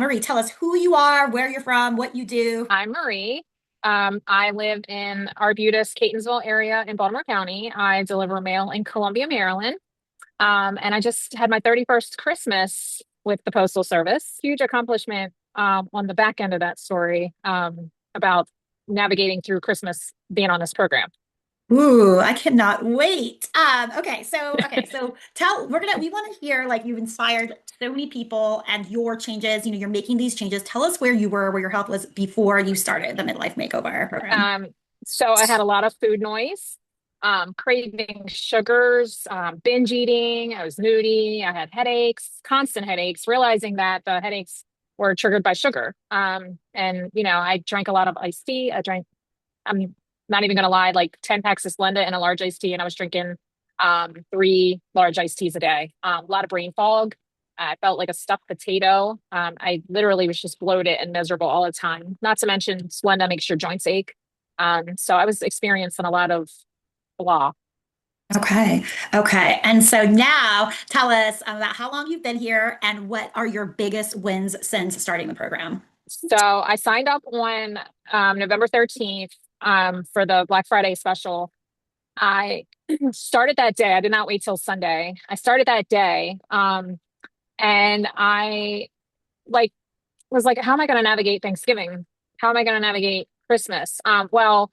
Marie, tell us who you are, where you're from, what you do. I'm Marie. I live in Arbutus, Catonsville area in Baltimore County. I deliver mail in Columbia, Maryland. And I just had my 31st Christmas with the Postal Service. Huge accomplishment on the back end of that story about navigating through Christmas being on this program. Ooh, I cannot wait. Okay, so we want to hear like you've inspired so many people and your changes, you're making these changes. Tell us where you were, where your health was before you started the midlife makeover program. Um, so I had a lot of food noise, craving sugars, binge eating. I was moody. I had headaches, constant headaches, realizing that the headaches were triggered by sugar. And I drank a lot of iced tea. I'm not even going to lie, like 10 packs of Splenda and a large iced tea. And I was drinking three large iced teas a day. A lot of brain fog. I felt like a stuffed potato. I literally was just bloated and miserable all the time. Not to mention Splenda makes your joints ache. So I was experiencing a lot of blah. Okay. Okay. And so now tell us about how long you've been here and what are your biggest wins since starting the program? So I signed up on November 13th for the Black Friday special. I started that day. I did not wait till Sunday. I started that day. And I like was like, how am I going to navigate Thanksgiving? How am I going to navigate Christmas? Well,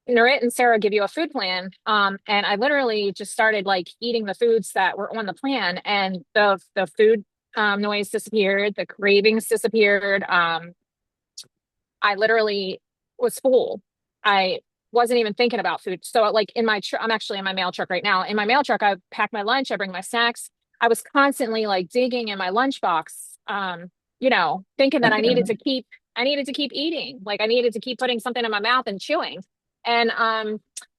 Nurit and Sarah give you a food plan. And I literally just started like eating the foods that were on the plan, and the food noise disappeared, the cravings disappeared. I literally was full. I wasn't even thinking about food. So like I'm actually in my mail truck right now. In my mail truck, I pack my lunch, I bring my snacks. I was constantly like digging in my lunchbox, thinking that I needed to keep eating. Like I needed to keep putting something in my mouth and chewing. And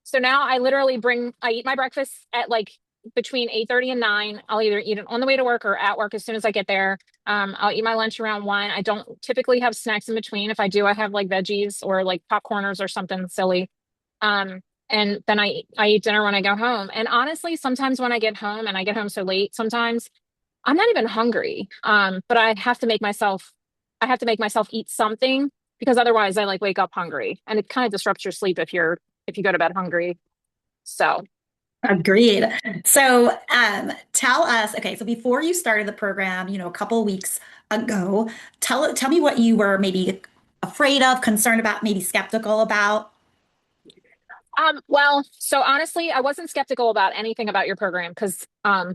so now I eat my breakfast at like between 8:30 and 9. I'll either eat it on the way to work or at work as soon as I get there. I'll eat my lunch around 1. I don't typically have snacks in between. If I do, I have like veggies or like popcorners or something silly. Um, and then I eat dinner when I go home. And honestly, sometimes when I get home and I get home so late, sometimes I'm not even hungry. But I have to make myself eat something because otherwise I like wake up hungry and it kind of disrupts your sleep if you go to bed hungry. So Agreed. So, tell us, okay, so before you started the program, a couple of weeks ago, tell me what you were maybe afraid of, concerned about, maybe skeptical about. so honestly, I wasn't skeptical about anything about your program because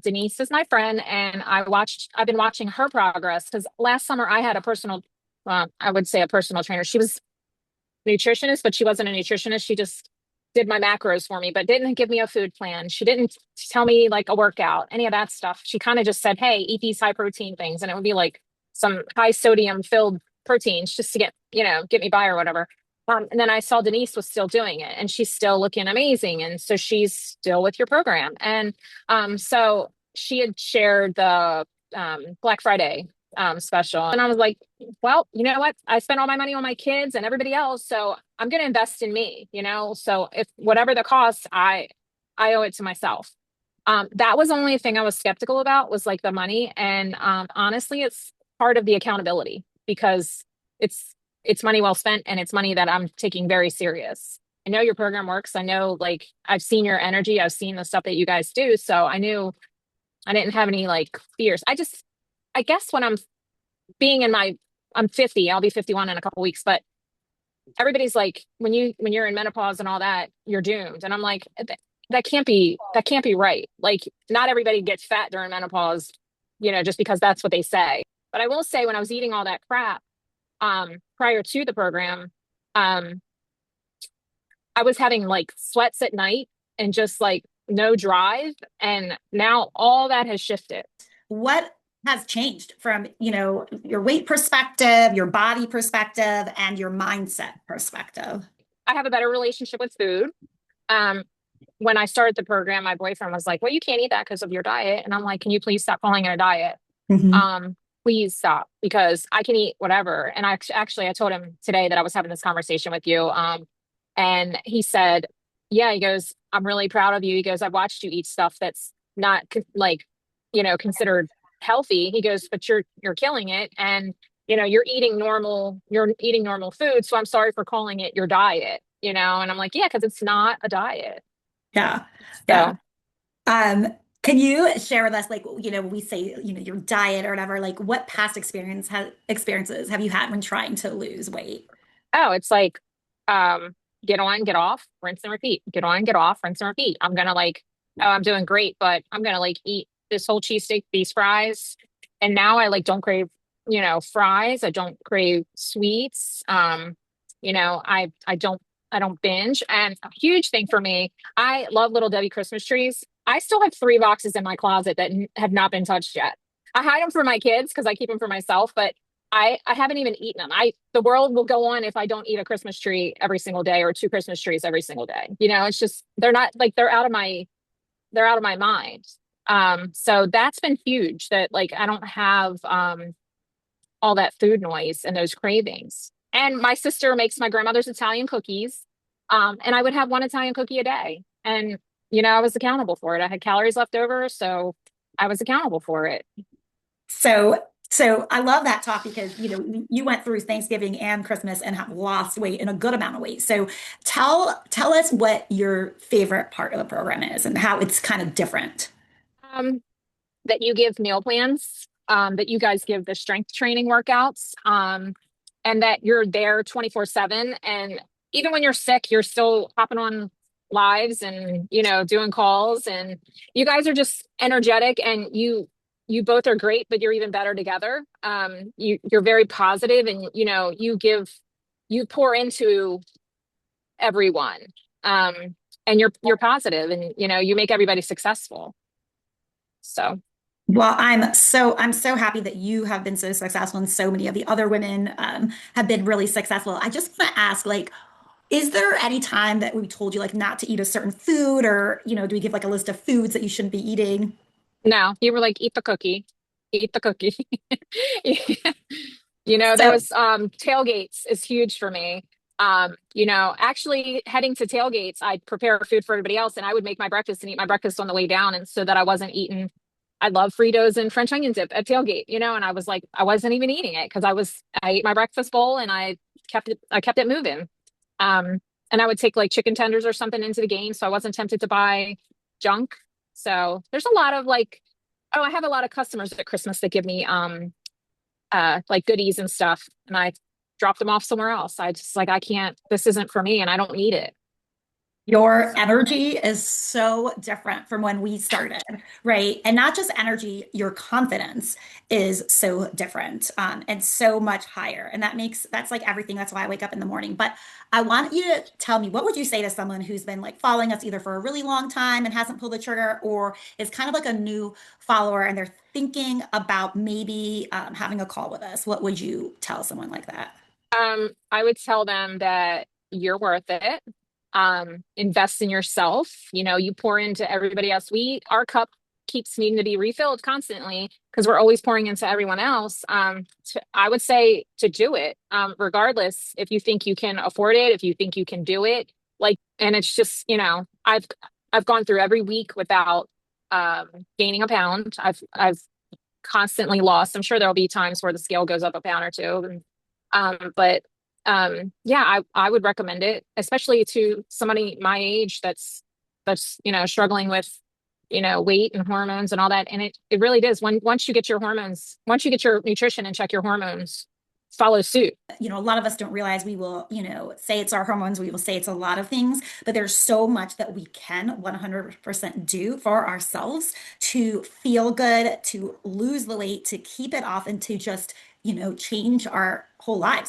Denise is my friend and I've been watching her progress because last summer I had I would say a personal trainer. She was a nutritionist, but she wasn't a nutritionist. She just did my macros for me, but didn't give me a food plan. She didn't tell me like a workout, any of that stuff. She kind of just said, hey, eat these high protein things. And it would be like some high sodium filled proteins just to get me by or whatever. And then I saw Denise was still doing it and she's still looking amazing. And so she's still with your program. And so she had shared the Black Friday special. And I was like, well, you know what? I spent all my money on my kids and everybody else. So I'm going to invest in me. So if whatever the cost, I owe it to myself. That was the only thing I was skeptical about was like the money. And honestly, it's part of the accountability because it's it's money well spent and it's money that I'm taking very serious. I know your program works. I know like I've seen your energy. I've seen the stuff that you guys do. So I knew I didn't have any like fears. I guess when being in my, I'm 50, I'll be 51 in a couple weeks, but everybody's like, when you're in menopause and all that, you're doomed. And I'm like, that can't be right. Like not everybody gets fat during menopause, just because that's what they say. But I will say when I was eating all that crap, prior to the program, um, I was having like sweats at night and just like no drive. And now all that has shifted. What has changed from, your weight perspective, your body perspective, and your mindset perspective? I have a better relationship with food. Um, when I started the program, my boyfriend was like, well, you can't eat that because of your diet. And I'm like, can you please stop calling it a diet? Mhm. Please stop because I can eat whatever. And I told him today that I was having this conversation with you. And he said, yeah, he goes, I'm really proud of you. He goes, I've watched you eat stuff that's not considered healthy. He goes, but you're killing it. And you're eating normal food. So I'm sorry for calling it your diet, And I'm like, yeah, because it's not a diet. Yeah. Yeah. So, Um, can you share with us, like, when we say, your diet or whatever, like what past experiences have you had when trying to lose weight? oh, it's like, um, get on, get off, rinse and repeat. Get on, get off, rinse and repeat. I'm gonna like, oh, I'm doing great, but I'm gonna like eat this whole cheesesteak, these fries. And now I like don't crave, fries. I don't crave sweets. I don't binge. And a huge thing for me, I love Little Debbie Christmas trees. I still have 3 boxes in my closet that have not been touched yet. I hide them for my kids because I keep them for myself, but I haven't even eaten them. The world will go on if I don't eat a Christmas tree every single day or 2 Christmas trees every single day. It's just they're not like they're out of my mind. So that's been huge that like I don't have all that food noise and those cravings. And my sister makes my grandmother's Italian cookies. And I would have one Italian cookie a day. And I was accountable for it. I had calories left over, so I was accountable for it. So I love that talk because you went through Thanksgiving and Christmas and have lost weight and a good amount of weight. So tell us what your favorite part of the program is and how it's kind of different. Um, that you give meal plans, that you guys give the strength training workouts, and that you're there 24/7. And even when you're sick, you're still hopping on lives and, doing calls. And you guys are just energetic and you both are great, but you're even better together. You're very positive and, you pour into everyone. Um, and you're positive and, you make everybody successful. So. Well, I'm so happy that you have been so successful and so many of the other women have been really successful. I just want to ask, like, is there any time that we told you like not to eat a certain food or, do we give like a list of foods that you shouldn't be eating? No, you were like, eat the cookie, eat the cookie. There So was tailgates is huge for me. Actually heading to tailgates, I'd prepare food for everybody else and I would make my breakfast and eat my breakfast on the way down. And so that I wasn't eating, I love Fritos and French onion dip at tailgate, and I was like, I wasn't even eating it because I ate my breakfast bowl and I kept it moving. Um, and I would take like chicken tenders or something into the game. So I wasn't tempted to buy junk. So there's a lot of like, oh, I have a lot of customers at Christmas that give me like goodies and stuff, and I drop them off somewhere else. I just like I can't. This isn't for me, and I don't need it. your energy is so different from when we started, right? And not just energy, your confidence is so different and so much higher. And that's like everything. That's why I wake up in the morning. But I want you to tell me, what would you say to someone who's been like following us either for a really long time and hasn't pulled the trigger, or is kind of like a new follower and they're thinking about maybe having a call with us? What would you tell someone like that? I would tell them that you're worth it. Invest in yourself. You pour into everybody else. Our cup keeps needing to be refilled constantly because we're always pouring into everyone else. I would say to do it, regardless if you think you can afford it, if you think you can do it. Like, and it's just, I've gone through every week without gaining a pound. I've constantly lost. I'm sure there'll be times where the scale goes up a pound or two. But yeah, I would recommend it, especially to somebody my age that's struggling with weight and hormones and all that. And it really does. Once you get your hormones, once you get your nutrition and check your hormones, follow suit. A lot of us don't realize we will, say it's our hormones, we will say it's a lot of things, but there's so much that we can 100% do for ourselves to feel good, to lose the weight, to keep it off, and to just, change our whole lives.